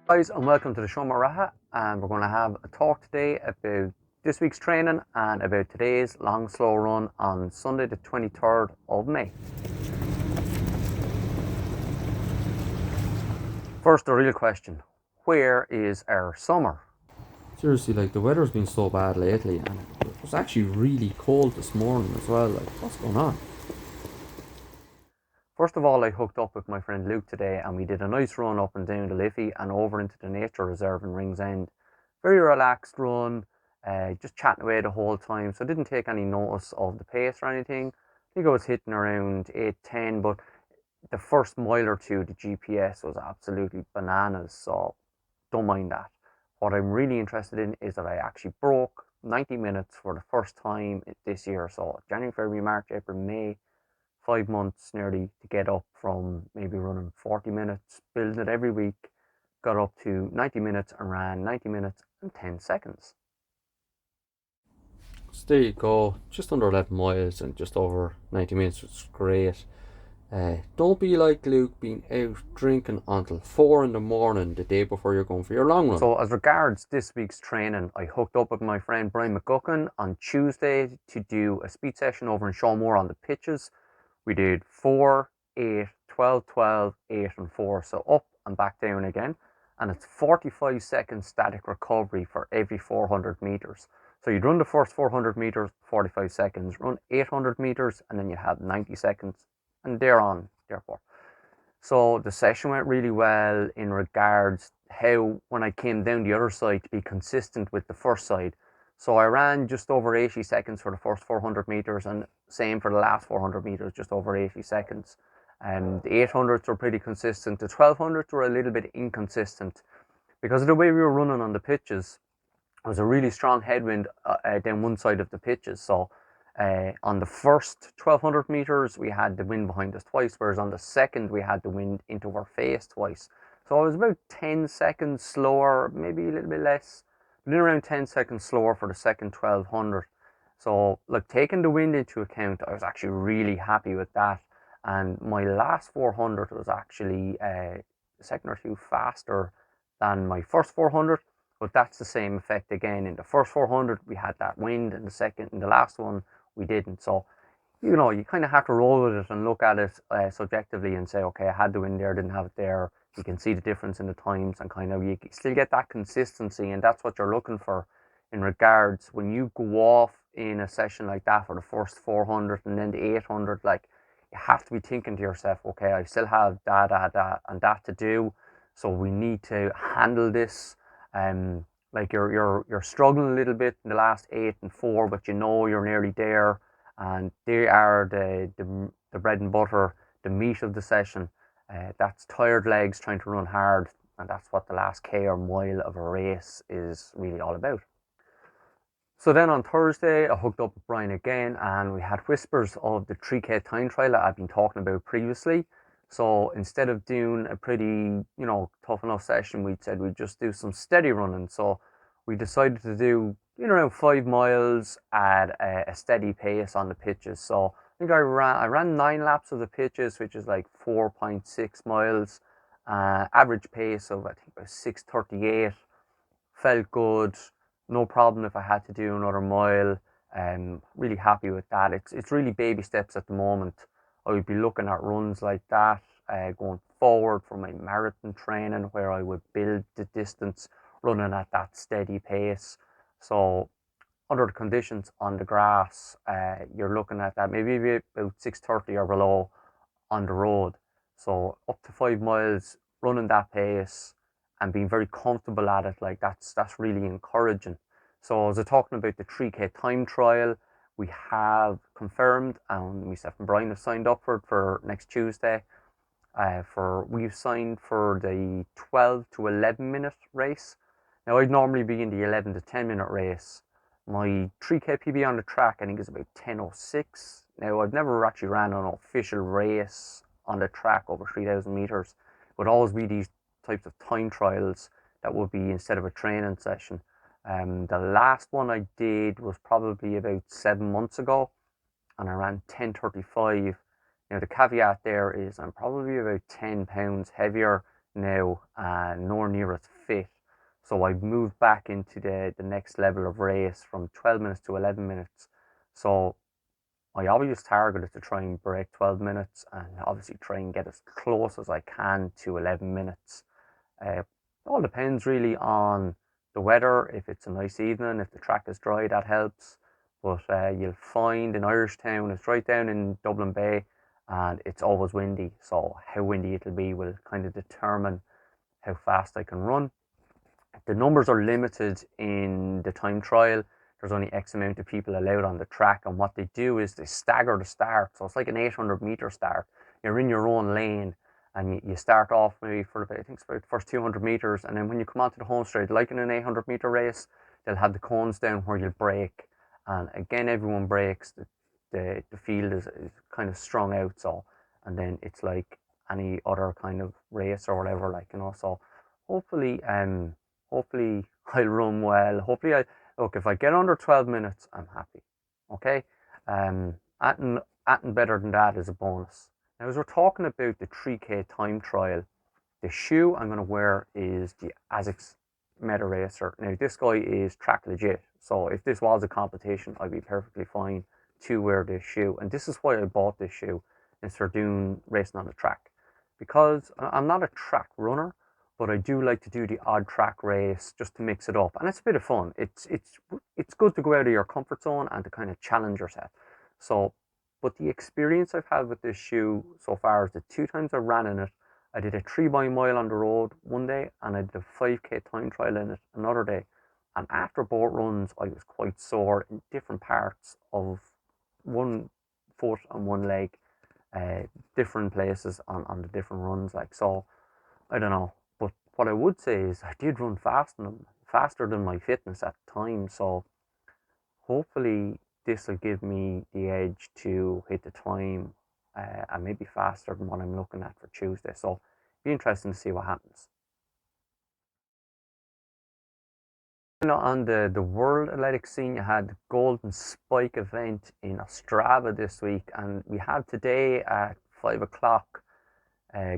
Guys, and welcome to the show Maraha, and we're going to have a talk today about this week's training and about today's long slow run on Sunday the 23rd of May. First, the real question: where is our summer? Seriously, like the weather's been so bad lately, and it was actually really cold this morning as well. Like, what's going on? First of all, I hooked up with my friend Luke today and we did a nice run up and down the Liffey and over into the nature reserve in Ringsend. Very relaxed run, just chatting away the whole time, so I didn't take any notice of the pace or anything. I think I was hitting around 8:10, but the first mile or two, the GPS was absolutely bananas, so don't mind that. What I'm really interested in is that I actually broke 90 minutes for the first time this year, so January, February, March, April, May, 5 months nearly to get up from maybe running 40 minutes, building it every week, got up to 90 minutes and ran 90 minutes and 10 seconds. So there you go, just under 11 miles and just over 90 minutes, which is great. Don't be like Luke, being out drinking until 4 in the morning the day before you're going for your long run. So, as regards this week's training, I hooked up with my friend Brian McGuckin on Tuesday to do a speed session over in Shawmore on the pitches. We did 4, 8, 12, 12, 8, and 4, so up and back down again. And it's 45 seconds static recovery for every 400 meters. So you'd run the first 400 meters, 45 seconds, run 800 meters, and then you have 90 seconds, and thereon, therefore. So the session went really well in regards how when I came down the other side to be consistent with the first side. So I ran just over 80 seconds for the first 400 meters and same for the last 400 meters, just over 80 seconds. And the 800s were pretty consistent. The 1200s were a little bit inconsistent because of the way we were running on the pitches. It was a really strong headwind down one side of the pitches. So on the first 1200 meters, we had the wind behind us twice, whereas on the second, we had the wind into our face twice. So I was about 10 seconds slower, maybe a little bit less, but in around 10 seconds slower for the second 1200. So, like, taking the wind into account, I was actually really happy with that. And my last 400 was actually a second or two faster than my first 400, but that's the same effect again. In the first 400, we had that wind, and in the last one, we didn't. So, you kind of have to roll with it and look at it subjectively and say, okay, I had the wind there, didn't have it there. You can see the difference in the times, and kind of you still get that consistency, and that's what you're looking for in regards when you go off in a session like that for the first 400 and then the 800. Like, you have to be thinking to yourself, okay, I still have that, and that to do, so we need to handle this. Like you're struggling a little bit in the last 8 and 4, but you're nearly there, and they are the bread and butter, the meat of the session. That's tired legs trying to run hard, and that's what the last K or mile of a race is really all about. So then on Thursday, I hooked up with Brian again, and we had whispers of the 3K time trial that I've been talking about previously. So instead of doing a pretty, tough enough session, we said we'd just do some steady running. So we decided to do, around 5 miles at a steady pace on the pitches. So I think I ran 9 laps of the pitches, which is like 4.6 miles. Average pace of I think about 6:38. Felt good, no problem if I had to do another mile. Really happy with that. It's really baby steps at the moment. I would be looking at runs like that going forward for my marathon training, where I would build the distance running at that steady pace. So under the conditions on the grass, you're looking at that maybe about 6:30 or below on the road. So up to 5 miles running that pace and being very comfortable at it, like that's really encouraging. So as I talking about the 3K time trial, we have confirmed, and myself and Brian have signed up for next Tuesday. We've signed for the 12 to 11 minute race. Now I'd normally be in the 11 to 10 minute race. My 3K PB on the track I think is about 10:06. Now I've never actually ran an official race on the track over 3,000 meters. It would always be these types of time trials that would be instead of a training session. The last one I did was probably about 7 months ago, and I ran 10:35. Now the caveat there is I'm probably about 10 pounds heavier now, nowhere near as fit. So I've moved back into the next level of race from 12 minutes to 11 minutes. So my obvious target is to try and break 12 minutes and obviously try and get as close as I can to 11 minutes. It all depends really on the weather. If it's a nice evening, if the track is dry, that helps. But you'll find in Irishtown, it's right down in Dublin Bay, and it's always windy. So how windy it'll be will kind of determine how fast I can run. The numbers are limited in the time trial. There's only X amount of people allowed on the track, and what they do is they stagger the start. So it's like an 800-meter start. You're in your own lane, and you start off maybe for about, I think it's about the first 200 meters, and then when you come onto the home straight, like in an 800-meter race, they'll have the cones down where you'll brake, and again everyone brakes. The field is kind of strung out, so, and then it's like any other kind of race or whatever, like, you know. So hopefully hopefully I'll run well. Hopefully look, if I get under 12 minutes, I'm happy. Okay? Anything better than that is a bonus. Now, as we're talking about the 3K time trial, the shoe I'm going to wear is the ASICS Meta Racer. Now, this guy is track legit, so if this was a competition, I'd be perfectly fine to wear this shoe. And this is why I bought this shoe instead of doing racing on the track, because I'm not a track runner, but I do like to do the odd track race just to mix it up, and it's a bit of fun. It's good to go out of your comfort zone and to kind of challenge yourself. So, but the experience I've had with this shoe so far is the 2 times I ran in it. I did a 3 mile on the road one day, and I did a 5K time trial in it another day. And after both runs, I was quite sore in different parts of one foot and one leg, different places on the different runs. Like, so, I don't know. But what I would say is I did run faster than my fitness at the time. So hopefully this will give me the edge to hit the time, and maybe faster than what I'm looking at for Tuesday. So be interesting to see what happens. On the World Athletic scene, you had the Golden Spike event in Ostrava this week, and we have today at 5 o'clock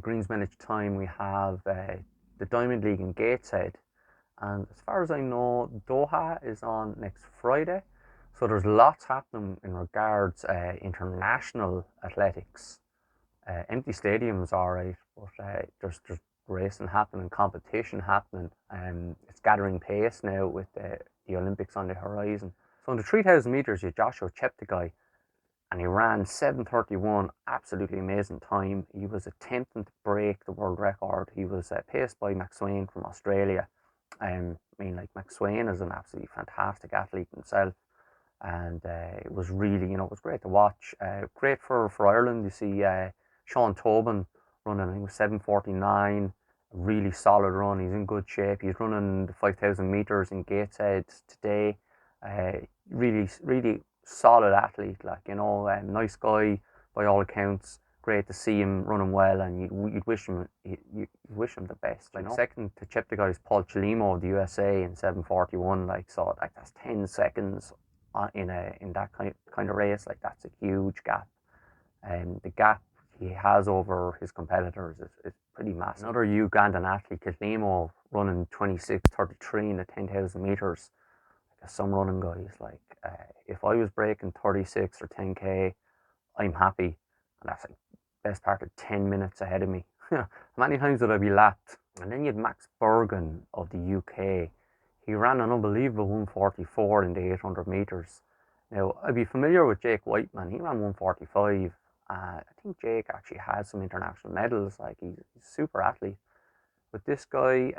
Greens Greenwich time, we have the Diamond League in Gateshead, and as far as I know, Doha is on next Friday. So there's lots happening in regards international athletics. Empty stadiums, all right, but there's racing happening, competition happening, and it's gathering pace now with the Olympics on the horizon. So in the 3,000 meters, you have Joshua Cheptegei, and he ran 7:31, absolutely amazing time. He was attempting to break the world record. He was paced by Mac Swain from Australia. I mean, like, Mac Swain is an absolutely fantastic athlete himself, and it was really, it was great to watch. Great for Ireland. You see Sean Tobin running, I think it was 7:49, a really solid run. He's in good shape. He's running the 5,000 meters in Gateshead today. Really solid athlete, like, nice guy by all accounts. Great to see him running well, and you'd wish him the best. Like, second to Cheptegei is Paul Chelimo of the USA in 7:41. Like, so, like, that's 10 seconds in that kind of race. Like, that's a huge gap, and the gap he has over his competitors is pretty massive. Another Ugandan athlete, Chelimo, running 26:33 in the 10,000 meters. Some running guys, like, if I was breaking 36 or 10K, I'm happy, and that's like best part of 10 minutes ahead of me. How many times would I be lapped? And then you had Max Bergen of the UK. He ran an unbelievable 1:44 in the 800 meters. Now, I'd be familiar with Jake Whiteman. He ran 1:45. I think Jake actually has some international medals. Like, he's a super athlete. But this guy,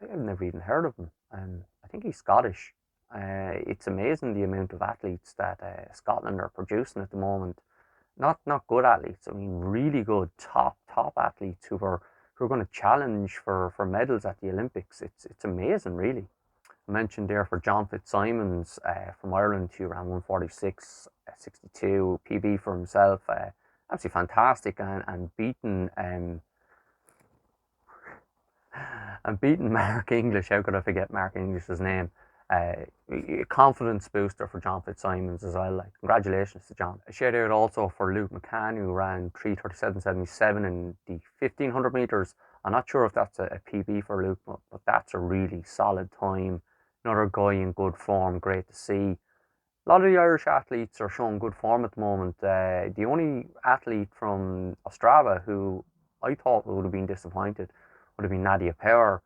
I've never even heard of him. I think he's Scottish. It's amazing the amount of athletes that Scotland are producing at the moment. Not good athletes. I mean, really good top athletes who are going to challenge for medals at the Olympics. It's amazing, really. I mentioned there for John Fitzsimons from Ireland, who ran 1:46.62 PB for himself. Absolutely fantastic, and beaten Mark English. How could I forget Mark English's name? Confidence booster for John Fitzsimons as well. Like, congratulations to John. A shout out also for Luke McCann, who ran 3:37.77 in the 1,500 meters. I'm not sure if that's a PB for Luke, but that's a really solid time. Another guy in good form, great to see. A lot of the Irish athletes are showing good form at the moment. The only athlete from Ostrava who I thought would have been disappointed would have been Nadia Power.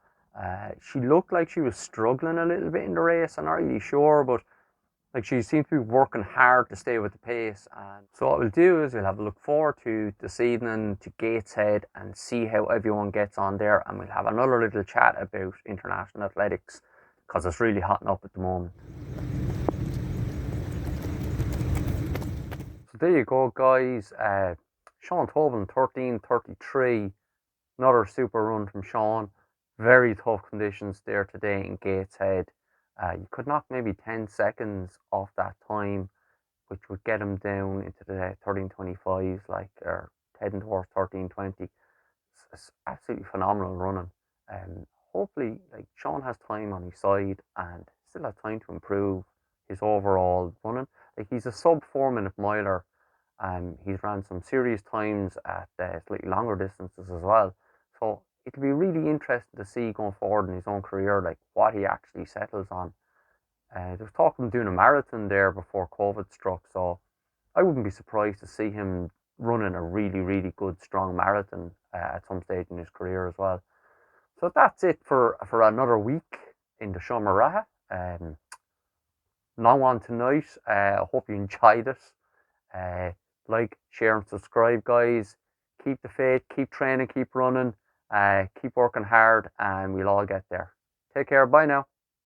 She looked like she was struggling a little bit in the race. I'm not really sure, but like she seems to be working hard to stay with the pace. And so what we'll do is we'll have a look forward to this evening to Gateshead and see how everyone gets on there. And we'll have another little chat about international athletics because it's really hotting up at the moment. So there you go, guys. Sean Tobin, 13:33. Another super run from Sean. Very tough conditions there today in Gateshead. You could knock maybe 10 seconds off that time, which would get him down into the 13:25s, like, or heading towards 13:20. It's absolutely phenomenal running. Hopefully, like, Sean has time on his side and still has time to improve his overall running. Like, he's a sub 4 minute miler. He's ran some serious times at slightly longer distances as well. So it'll be really interesting to see going forward in his own career, like what he actually settles on. There was talk of him doing a marathon there before COVID struck, so I wouldn't be surprised to see him running a really, really good, strong marathon at some stage in his career as well. So that's it for another week in the Seomra Raha. Long one tonight. I hope you enjoyed it. Like, share, and subscribe, guys. Keep the faith, keep training, keep running, keep working hard, and we'll all get there. Take care. Bye now.